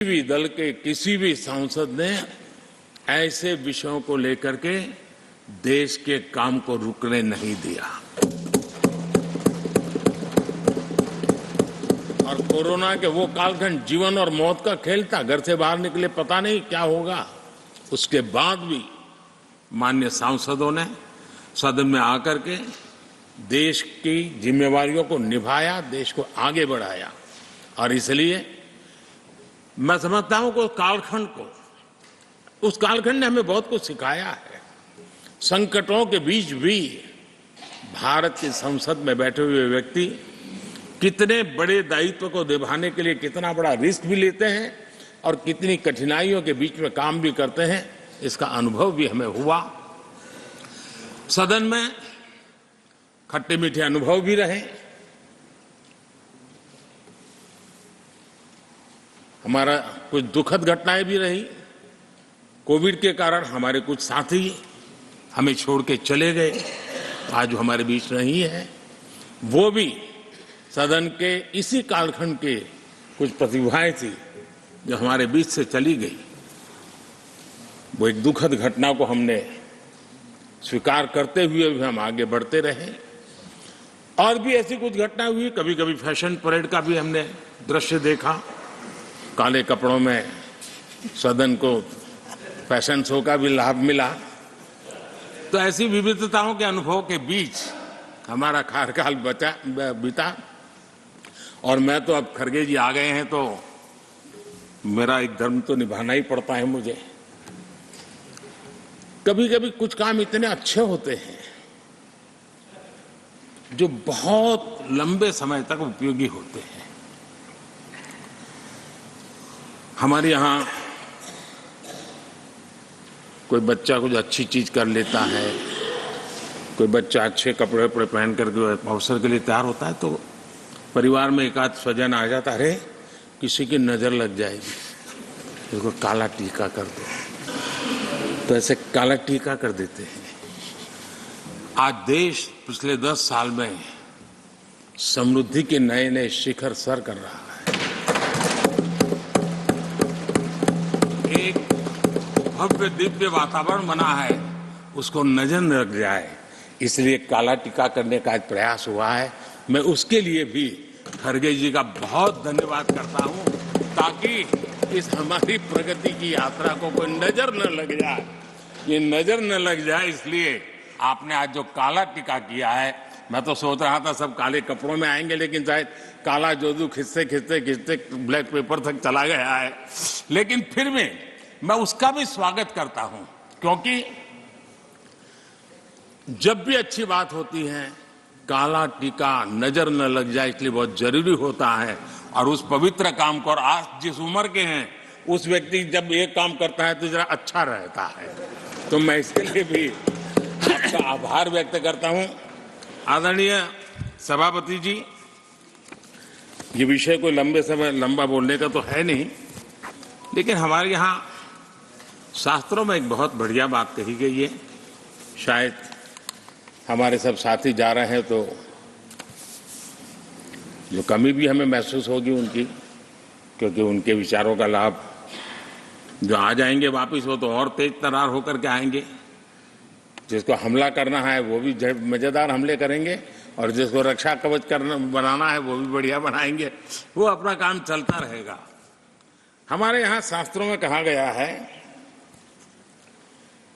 भी दल के किसी भी सांसद ने ऐसे विषयों को लेकर के देश के काम को रुकने नहीं दिया। और कोरोना के वो कालखंड जीवन और मौत का खेल था, घर से बाहर निकले पता नहीं क्या होगा। उसके बाद भी माननीय सांसदों ने सदन में आकर के देश की जिम्मेवारियों को निभाया, देश को आगे बढ़ाया। और इसलिए मैं समझता हूं कि उस कालखंड ने हमें बहुत कुछ सिखाया है। संकटों के बीच भी भारत की संसद में बैठे हुए व्यक्ति कितने बड़े दायित्व को निभाने के लिए कितना बड़ा रिस्क भी लेते हैं और कितनी कठिनाइयों के बीच में काम भी करते हैं, इसका अनुभव भी हमें हुआ। सदन में खट्टे मीठे अनुभव भी रहे। हमारा कुछ दुखद घटनाएं भी रही। कोविड के कारण हमारे कुछ साथी हमें छोड़ के चले गए, आज हमारे बीच नहीं है। वो भी सदन के इसी कालखंड के कुछ प्रतिभाएं थी जो हमारे बीच से चली गई। वो एक दुखद घटना को हमने स्वीकार करते हुए भी हम आगे बढ़ते रहे। और भी ऐसी कुछ घटना हुई, कभी कभी फैशन परेड का भी हमने दृश्य देखा। काले कपड़ों में सदन को फैशन शो का भी लाभ मिला। तो ऐसी विविधताओं के अनुभव के बीच हमारा कार्यकाल बीता। और मैं तो अब खरगे जी आ गए हैं तो मेरा एक धर्म तो निभाना ही पड़ता है मुझे। कभी कभी कुछ काम इतने अच्छे होते हैं जो बहुत लंबे समय तक उपयोगी होते हैं। हमारे यहाँ कोई बच्चा कुछ अच्छी चीज कर लेता है, कोई बच्चा अच्छे कपड़े वपड़े पहन करके अवसर के लिए तैयार होता है तो परिवार में एक आध स्वजन आ जाता है, किसी की नजर लग जाएगी, उसको काला टीका कर दो। तो ऐसे काला टीका कर देते हैं। आज देश पिछले 10 साल में समृद्धि के नए नए शिखर सर कर रहा है। एक भव्य दिव्य वातावरण बना है, उसको नजर न लग जाए, इसलिए काला टीका करने का एक प्रयास हुआ है। मैं उसके लिए भी खरगे जी का बहुत धन्यवाद करता हूं, ताकि इस हमारी प्रगति की यात्रा को कोई नजर न लग जाए। ये नजर न लग जाए इसलिए आपने आज जो काला टीका किया है, मैं तो सोच रहा था सब काले कपड़ों में आएंगे, लेकिन शायद काला जोदू खिंचते खिंचते खिंचते ब्लैक पेपर तक चला गया है। लेकिन फिर भी मैं उसका भी स्वागत करता हूं, क्योंकि जब भी अच्छी बात होती है काला टीका नजर न लग जाए, इसलिए बहुत जरूरी होता है। और उस पवित्र काम को, और आज जिस उम्र के हैं उस व्यक्ति जब एक काम करता है तो जरा अच्छा रहता है। तो मैं इसके लिए भी आपका आभार व्यक्त करता हूं। आदरणीय सभापति जी, ये विषय कोई लंबा बोलने का तो है नहीं, लेकिन हमारे यहाँ शास्त्रों में एक बहुत बढ़िया बात कही गई है। शायद हमारे सब साथी जा रहे हैं तो जो कमी भी हमें महसूस होगी उनकी, क्योंकि उनके विचारों का लाभ जो आ जाएंगे वापिस वो तो और तेज तरार होकर के आएंगे। जिसको हमला करना है वो भी मजेदार हमले करेंगे, और जिसको रक्षा कवच बनाना है वो भी बढ़िया बनाएंगे। वो अपना काम चलता रहेगा। हमारे यहाँ शास्त्रों में कहा गया है,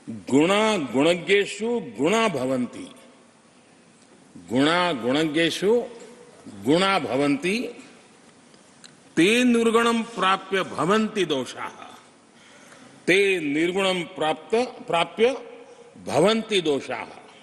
गुणा गुणज्ञेषु गुणा भवन्ति, गुणा गुणज्ञेषु गुणा भवन्ति, ते निर्गुणम प्राप्य भवन्ति दोषाः, ते निर्गुणम प्राप्य भवन्ति दोषाः।